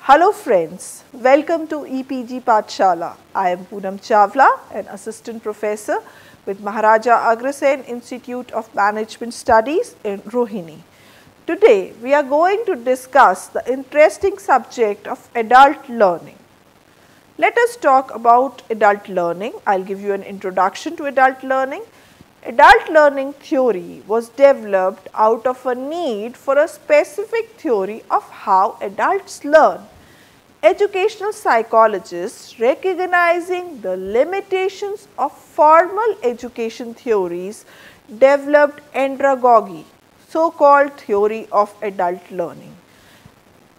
Hello friends, welcome to EPG Pathshala. I am Poonam Chawla, an assistant professor with Maharaja Agrasen Institute of Management Studies in Rohini. Today we are going to discuss the interesting subject of adult learning. Let us talk about adult learning. I will give you an introduction to adult learning. Adult learning theory was developed out of a need for a specific theory of how adults learn. Educational psychologists, recognizing the limitations of formal education theories, developed andragogy, so-called theory of adult learning.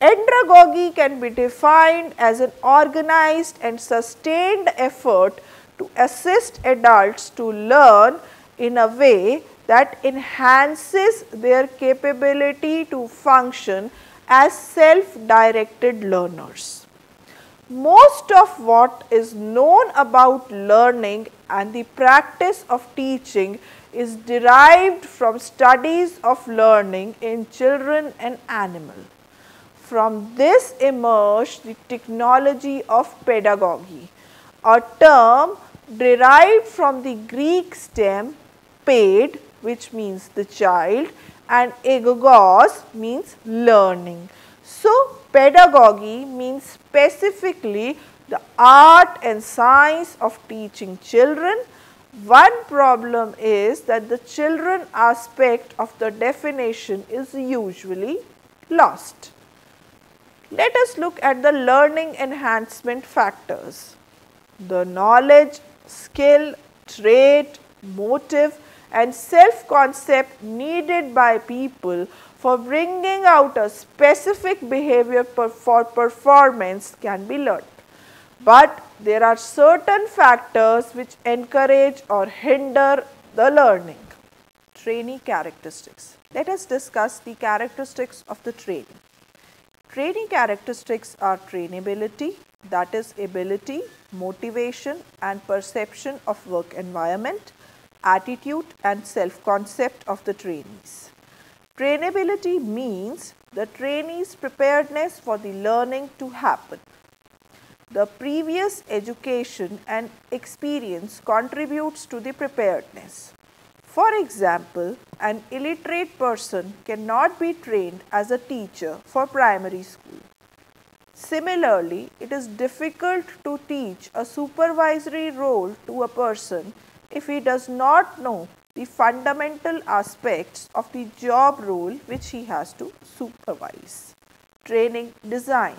Andragogy can be defined as an organized and sustained effort to assist adults to learn in a way that enhances their capability to function as self-directed learners. Most of what is known about learning and the practice of teaching is derived from studies of learning in children and animals. From this emerged the technology of pedagogy, a term derived from the Greek stem paid, which means the child, and agogos means learning. So, pedagogy means specifically the art and science of teaching children. One problem is that the children aspect of the definition is usually lost. Let us look at the learning enhancement factors. The knowledge, skill, trait, motive and self-concept needed by people for bringing out a specific behavior for performance can be learnt. But there are certain factors which encourage or hinder the learning. Trainee characteristics. Let us discuss the characteristics of the trainee. Trainee characteristics are trainability, that is ability, motivation and perception of work environment, attitude and self-concept of the trainees. Trainability means the trainee's preparedness for the learning to happen. The previous education and experience contributes to the preparedness. For example, an illiterate person cannot be trained as a teacher for primary school. Similarly, it is difficult to teach a supervisory role to a person if he does not know the fundamental aspects of the job role which he has to supervise. Training design.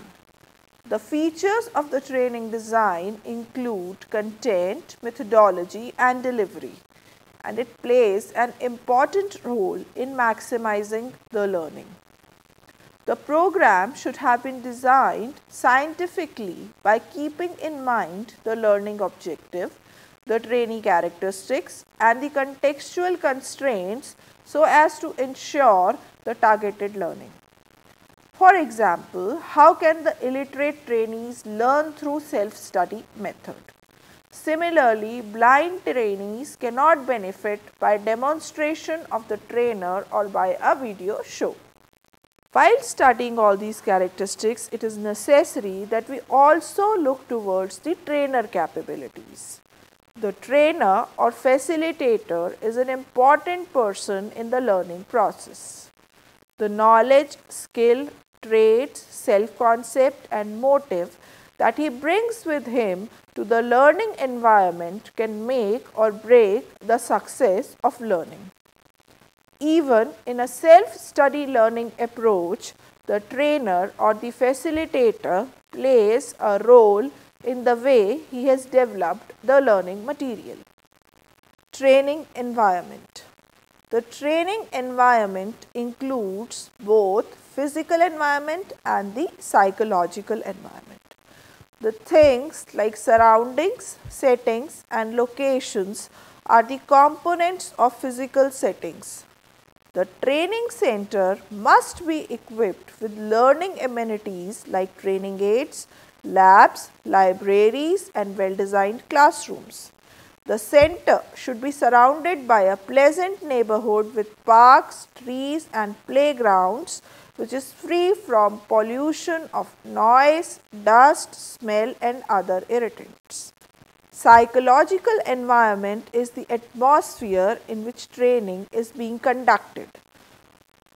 The features of the training design include content, methodology and delivery, and it plays an important role in maximizing the learning. The program should have been designed scientifically by keeping in mind the learning objective, the trainee characteristics and the contextual constraints so as to ensure the targeted learning. For example, how can the illiterate trainees learn through self-study method? Similarly, blind trainees cannot benefit by demonstration of the trainer or by a video show. While studying all these characteristics, it is necessary that we also look towards the trainer capabilities. The trainer or facilitator is an important person in the learning process. The knowledge, skill, traits, self-concept and motive that he brings with him to the learning environment can make or break the success of learning. Even in a self-study learning approach, the trainer or the facilitator plays a role in the way he has developed the learning material. Training environment. The training environment includes both physical environment and the psychological environment. The things like surroundings, settings and locations are the components of physical settings. The training center must be equipped with learning amenities like training aids, labs, libraries and well-designed classrooms. The center should be surrounded by a pleasant neighborhood with parks, trees and playgrounds which is free from pollution of noise, dust, smell and other irritants. Psychological environment is the atmosphere in which training is being conducted.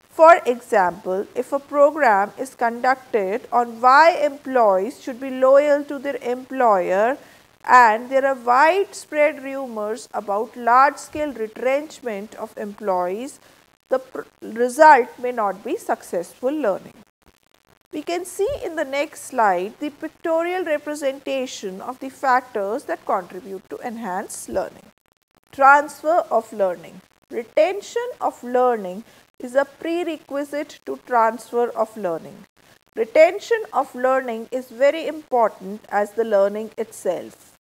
For example, if a program is conducted on why employees should be loyal to their employer and there are widespread rumors about large-scale retrenchment of employees, the result may not be successful learning. We can see in the next slide the pictorial representation of the factors that contribute to enhance learning. Transfer of learning. Retention of learning is a prerequisite to transfer of learning. Retention of learning is very important as the learning itself.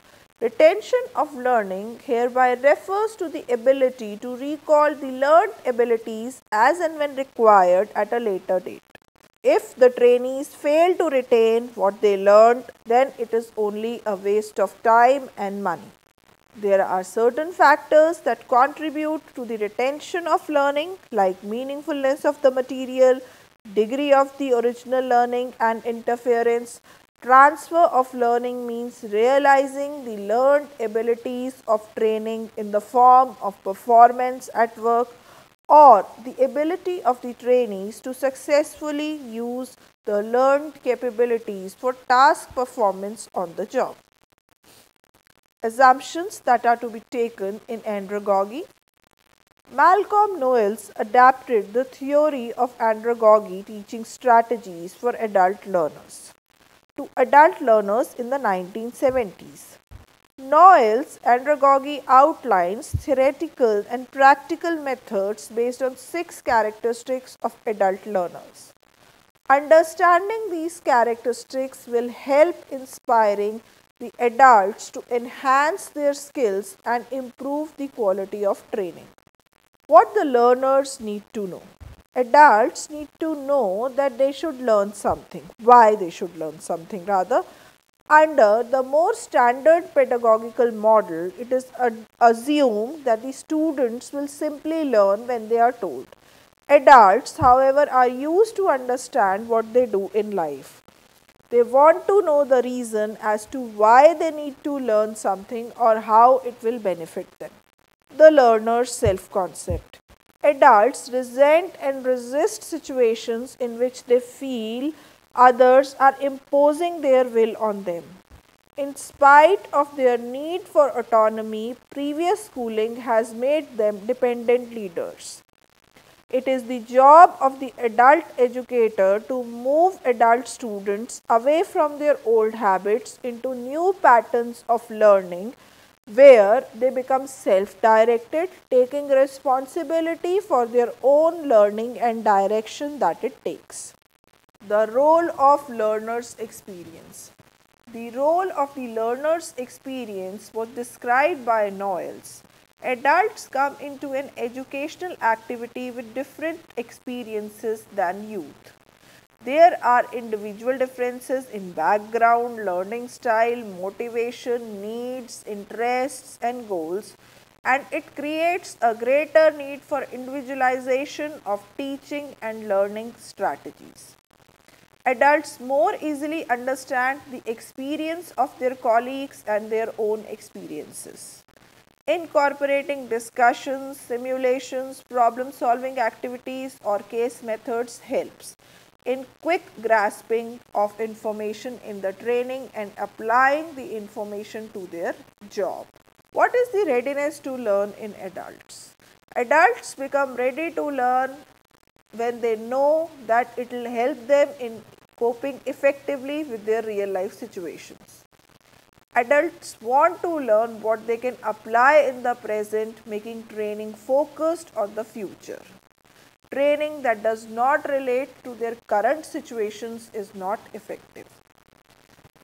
Retention of learning hereby refers to the ability to recall the learned abilities as and when required at a later date. If the trainees fail to retain what they learned, then it is only a waste of time and money. There are certain factors that contribute to the retention of learning like meaningfulness of the material, degree of the original learning and interference. Transfer of learning means realizing the learned abilities of training in the form of performance at work or the ability of the trainees to successfully use the learned capabilities for task performance on the job. Assumptions that are to be taken in andragogy. Malcolm Knowles adapted the theory of andragogy teaching strategies for adult learners to adult learners in the 1970s. Knowles' andragogy outlines theoretical and practical methods based on 6 characteristics of adult learners. Understanding these characteristics will help inspiring the adults to enhance their skills and improve the quality of training. What the learners need to know. Adults need to know that they should learn something, why they should learn something rather. Under the more standard pedagogical model, it is assumed that the students will simply learn when they are told. Adults, however, are used to understand what they do in life. They want to know the reason as to why they need to learn something or how it will benefit them. The learner's self-concept. Adults resent and resist situations in which they feel others are imposing their will on them. In spite of their need for autonomy, previous schooling has made them dependent leaders. It is the job of the adult educator to move adult students away from their old habits into new patterns of learning where they become self-directed, taking responsibility for their own learning and direction that it takes. The role of learner's experience. The role of the learner's experience was described by Knowles. Adults come into an educational activity with different experiences than youth. There are individual differences in background, learning style, motivation, needs, interests and goals, and it creates a greater need for individualization of teaching and learning strategies. Adults more easily understand the experience of their colleagues and their own experiences. Incorporating discussions, simulations, problem-solving activities or case methods helps in quick grasping of information in the training and applying the information to their job. What is the readiness to learn in adults? Adults become ready to learn when they know that it will help them in coping effectively with their real life situations. Adults want to learn what they can apply in the present, making training focused on the future. Training that does not relate to their current situations is not effective.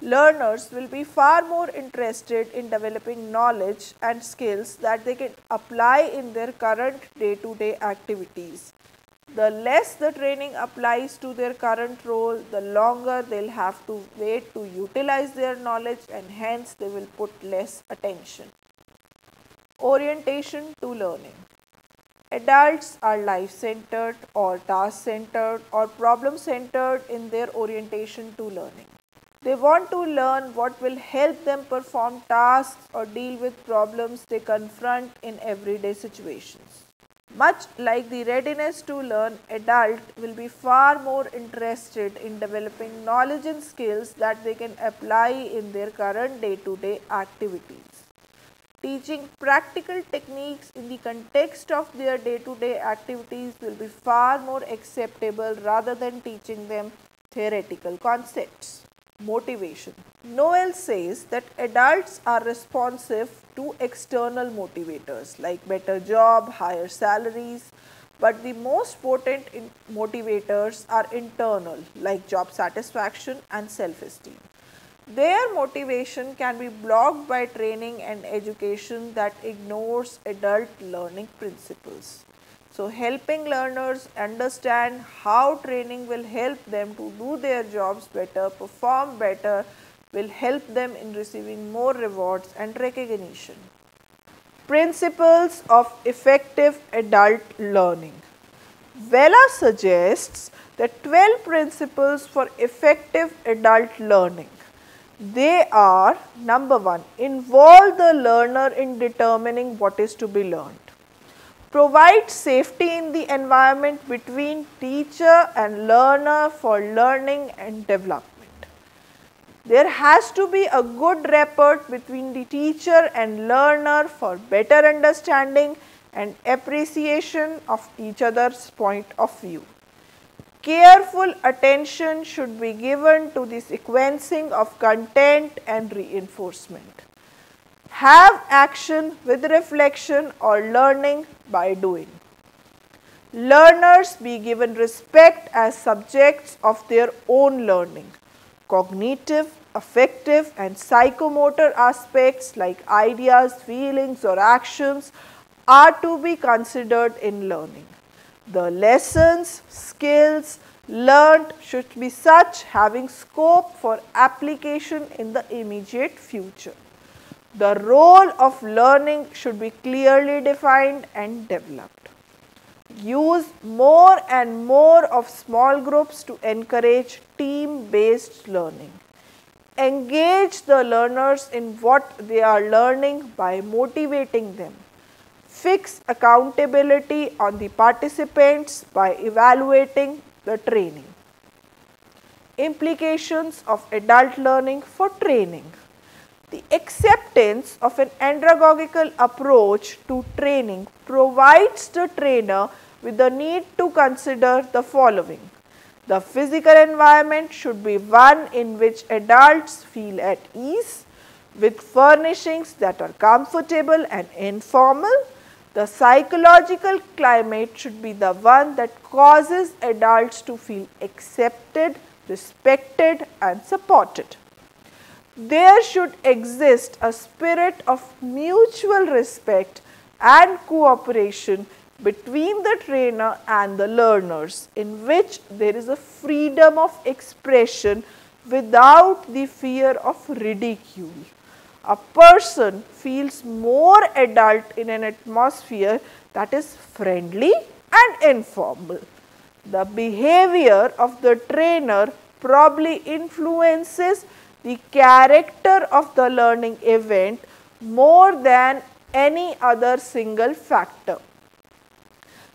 Learners will be far more interested in developing knowledge and skills that they can apply in their current day-to-day activities. The less the training applies to their current role, the longer they'll have to wait to utilize their knowledge and hence they will put less attention. Orientation to learning. Adults are life-centered or task-centered or problem-centered in their orientation to learning. They want to learn what will help them perform tasks or deal with problems they confront in everyday situations. Much like the readiness to learn, adult will be far more interested in developing knowledge and skills that they can apply in their current day-to-day activities. Teaching practical techniques in the context of their day-to-day activities will be far more acceptable rather than teaching them theoretical concepts. Motivation. Noel says that adults are responsive to external motivators like better job, higher salaries, but the most potent motivators are internal like job satisfaction and self-esteem. Their motivation can be blocked by training and education that ignores adult learning principles. So, helping learners understand how training will help them to do their jobs better, perform better, will help them in receiving more rewards and recognition. Principles of effective adult learning. Vela suggests the 12 principles for effective adult learning. They are: number 1, involve the learner in determining what is to be learned. Provide safety in the environment between teacher and learner for learning and development. There has to be a good rapport between the teacher and learner for better understanding and appreciation of each other's point of view. Careful attention should be given to the sequencing of content and reinforcement. Have action with reflection or learning by doing. Learners be given respect as subjects of their own learning. Cognitive, affective and psychomotor aspects like ideas, feelings or actions are to be considered in learning. The lessons, skills learnt should be such having scope for application in the immediate future. The role of learning should be clearly defined and developed. Use more and more of small groups to encourage team-based learning. Engage the learners in what they are learning by motivating them. Fix accountability on the participants by evaluating the training. Implications of adult learning for training. The acceptance of an andragogical approach to training provides the trainer with the need to consider the following. The physical environment should be one in which adults feel at ease, with furnishings that are comfortable and informal. The psychological climate should be the one that causes adults to feel accepted, respected and supported. There should exist a spirit of mutual respect and cooperation between the trainer and the learners, in which there is a freedom of expression without the fear of ridicule. A person feels more adult in an atmosphere that is friendly and informal. The behavior of the trainer probably influences the character of the learning event more than any other single factor.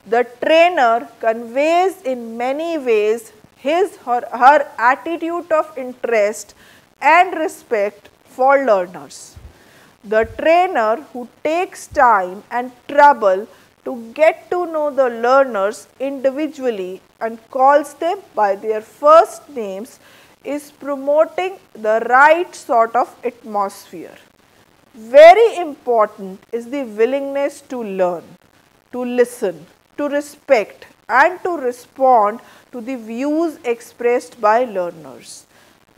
The trainer conveys in many ways his or her attitude of interest and respect for learners. The trainer who takes time and trouble to get to know the learners individually and calls them by their first names is promoting the right sort of atmosphere. Very important is the willingness to learn, to listen, to respect and to respond to the views expressed by learners.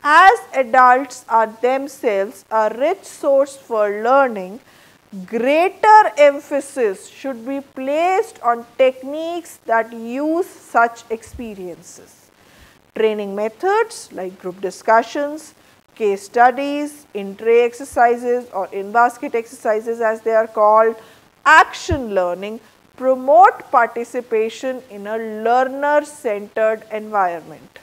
As adults are themselves a rich source for learning, greater emphasis should be placed on techniques that use such experiences. Training methods like group discussions, case studies, in-tray exercises or in-basket exercises as they are called, action learning promote participation in a learner-centered environment.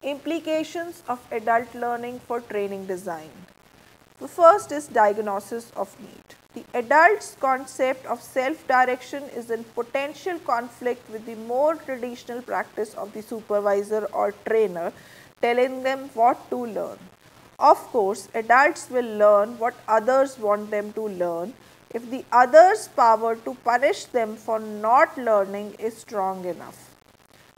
Implications of adult learning for training design. The first is diagnosis of need. The adult's concept of self-direction is in potential conflict with the more traditional practice of the supervisor or trainer telling them what to learn. Of course, adults will learn what others want them to learn if the others' power to punish them for not learning is strong enough.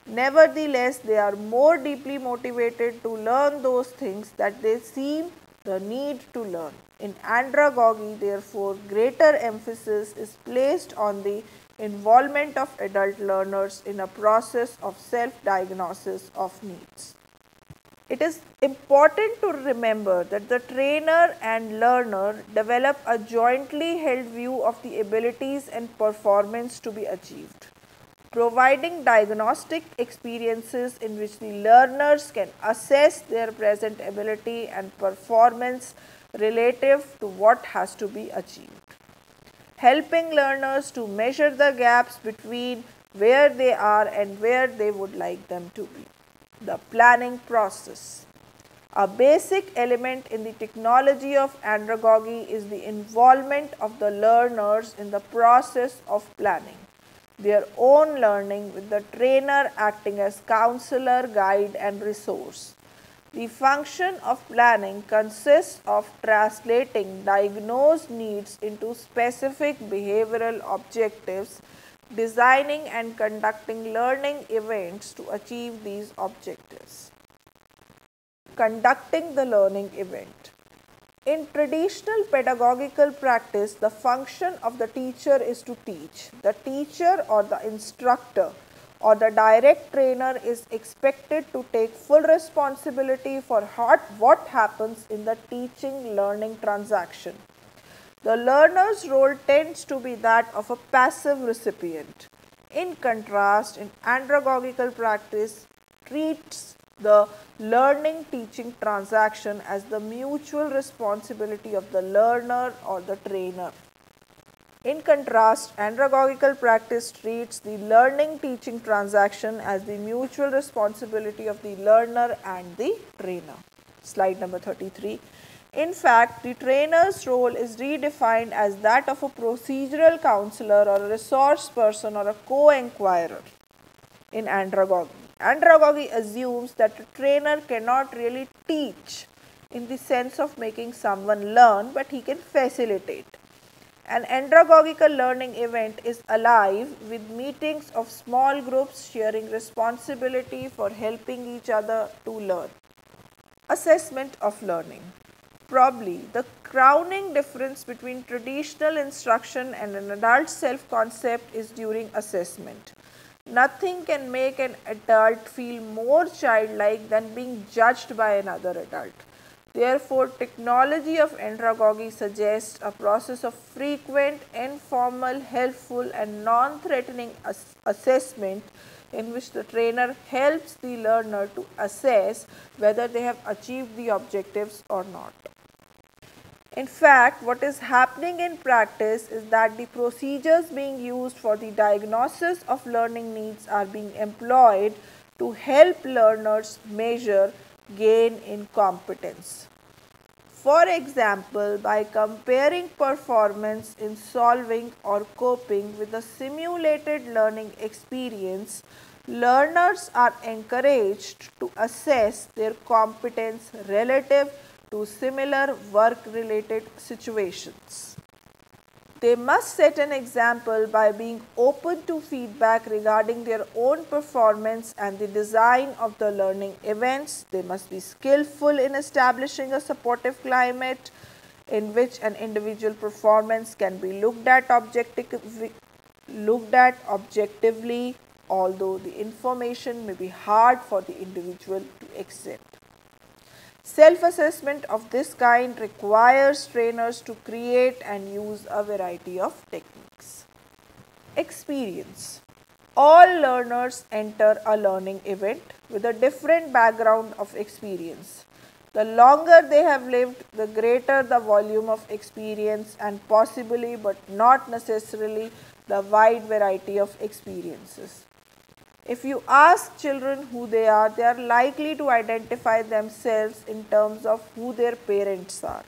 Nevertheless, they are more deeply motivated to learn those things that they seem the need to learn. In andragogy, therefore, greater emphasis is placed on the involvement of adult learners in a process of self-diagnosis of needs. It is important to remember that the trainer and learner develop a jointly held view of the abilities and performance to be achieved, providing diagnostic experiences in which the learners can assess their present ability and performance relative to what has to be achieved, helping learners to measure the gaps between where they are and where they would like them to be. The planning process. A basic element in the technology of andragogy is the involvement of the learners in the process of planning their own learning, with the trainer acting as counselor, guide and resource. The function of planning consists of translating diagnosed needs into specific behavioral objectives, designing and conducting learning events to achieve these objectives. Conducting the learning event. In traditional pedagogical practice, the function of the teacher is to teach. The teacher or the instructor or the direct trainer is expected to take full responsibility for what happens in the teaching-learning transaction. The learner's role tends to be that of a passive recipient. In contrast, in andragogical practice, treats the learning teaching transaction as the mutual responsibility of the learner or the trainer. In contrast, andragogical practice treats the learning teaching transaction as the mutual responsibility of the learner and the trainer. Slide number 33. In fact, the trainer's role is redefined as that of a procedural counselor or a resource person or a co-inquirer in andragogy. Andragogy assumes that a trainer cannot really teach in the sense of making someone learn, but he can facilitate. An andragogical learning event is alive with meetings of small groups sharing responsibility for helping each other to learn. Assessment of learning. Probably the crowning difference between traditional instruction and an adult self-concept is during assessment. Nothing can make an adult feel more childlike than being judged by another adult. Therefore, technology of andragogy suggests a process of frequent, informal, helpful and non-threatening assessment in which the trainer helps the learner to assess whether they have achieved the objectives or not. In fact, what is happening in practice is that the procedures being used for the diagnosis of learning needs are being employed to help learners measure gain in competence. For example, by comparing performance in solving or coping with a simulated learning experience, learners are encouraged to assess their competence relative to similar work-related situations. They must set an example by being open to feedback regarding their own performance and the design of the learning events. They must be skillful in establishing a supportive climate in which an individual performance can be looked at objectively, although the information may be hard for the individual to accept. Self-assessment of this kind requires trainers to create and use a variety of techniques. Experience. All learners enter a learning event with a different background of experience. The longer they have lived, the greater the volume of experience and possibly but not necessarily the wide variety of experiences. If you ask children who they are likely to identify themselves in terms of who their parents are,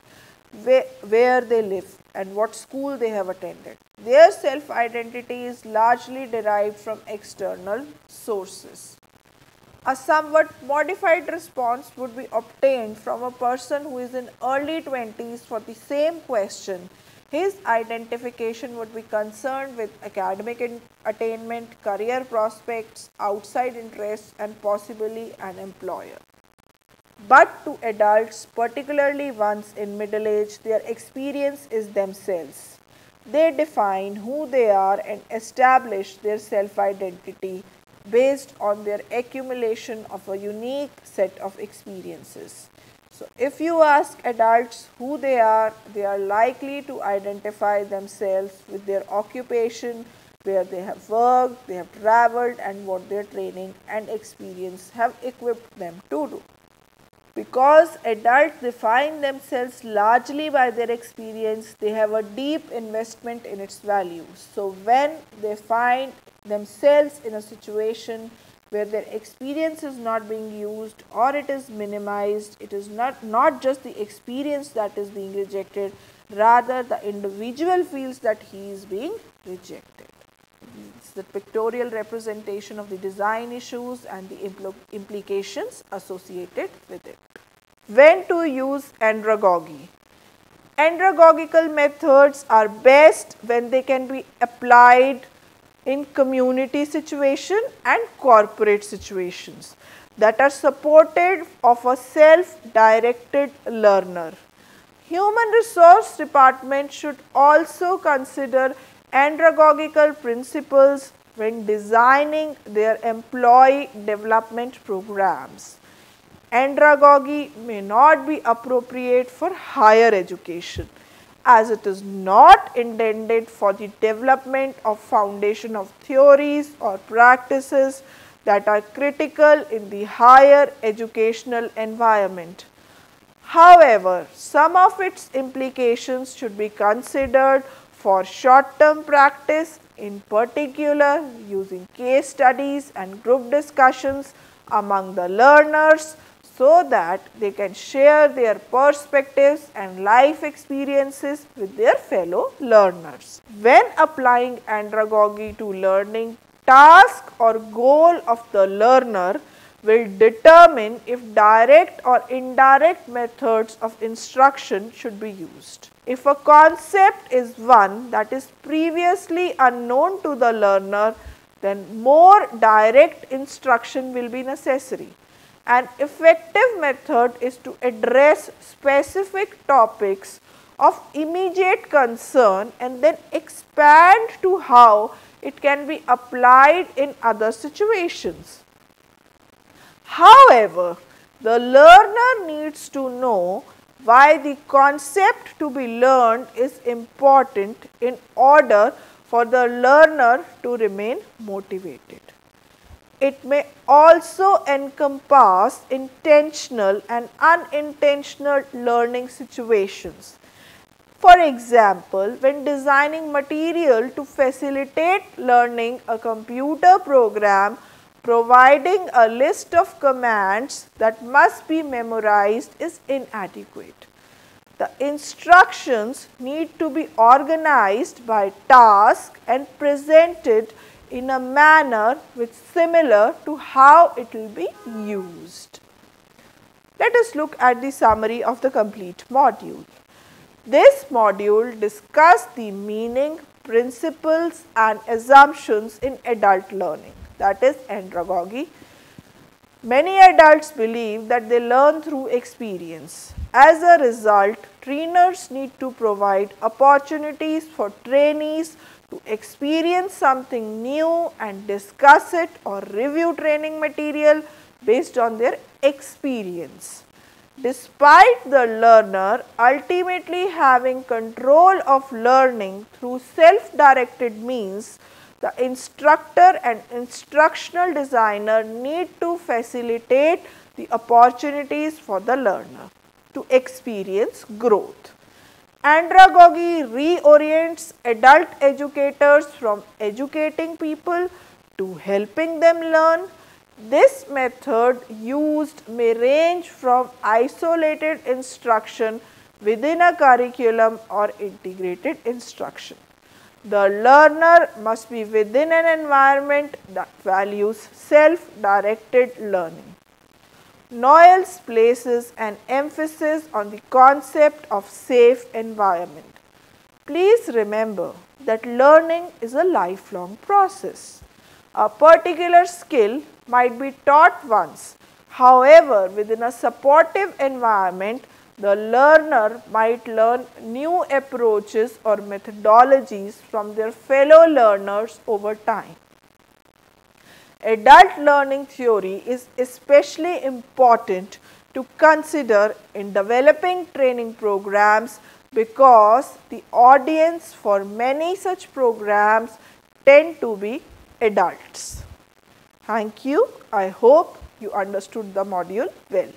where they live and what school they have attended. Their self-identity is largely derived from external sources. A somewhat modified response would be obtained from a person who is in early 20s for the same question. His identification would be concerned with academic attainment, career prospects, outside interests and possibly an employer. But to adults, particularly ones in middle age, their experience is themselves. They define who they are and establish their self-identity based on their accumulation of a unique set of experiences. So, if you ask adults who they are likely to identify themselves with their occupation, where they have worked, they have travelled and what their training and experience have equipped them to do. Because adults define themselves largely by their experience, they have a deep investment in its values. So, when they find themselves in a situation where their experience is not being used or it is minimized, it is not just the experience that is being rejected, rather the individual feels that he is being rejected. It's the pictorial representation of the design issues and the implications associated with it. When to use andragogy? Andragogical methods are best when they can be applied in community situation and corporate situations that are supported of a self-directed learner. Human resource department should also consider andragogical principles when designing their employee development programs. Andragogy may not be appropriate for higher education, as it is not intended for the development of foundation of theories or practices that are critical in the higher educational environment. However, some of its implications should be considered for short-term practice, in particular using case studies and group discussions among the learners, so that they can share their perspectives and life experiences with their fellow learners. When applying andragogy to learning, task or goal of the learner will determine if direct or indirect methods of instruction should be used. If a concept is one that is previously unknown to the learner, then more direct instruction will be necessary. An effective method is to address specific topics of immediate concern and then expand to how it can be applied in other situations. However, the learner needs to know why the concept to be learned is important in order for the learner to remain motivated. It may also encompass intentional and unintentional learning situations. For example, when designing material to facilitate learning a computer program, providing a list of commands that must be memorized is inadequate. The instructions need to be organized by task and presented in a manner which is similar to how it will be used. Let us look at the summary of the complete module. This module discussed the meaning, principles and assumptions in adult learning, that is andragogy. Many adults believe that they learn through experience. As a result, trainers need to provide opportunities for trainees to experience something new and discuss it or review training material based on their experience. Despite the learner ultimately having control of learning through self-directed means, the instructor and instructional designer need to facilitate the opportunities for the learner to experience growth. Andragogy reorients adult educators from educating people to helping them learn. This method used may range from isolated instruction within a curriculum or integrated instruction. The learner must be within an environment that values self-directed learning. Noyes places an emphasis on the concept of safe environment. Please remember that learning is a lifelong process. A particular skill might be taught once. However, within a supportive environment, the learner might learn new approaches or methodologies from their fellow learners over time. Adult learning theory is especially important to consider in developing training programs because the audience for many such programs tend to be adults. Thank you. I hope you understood the module well.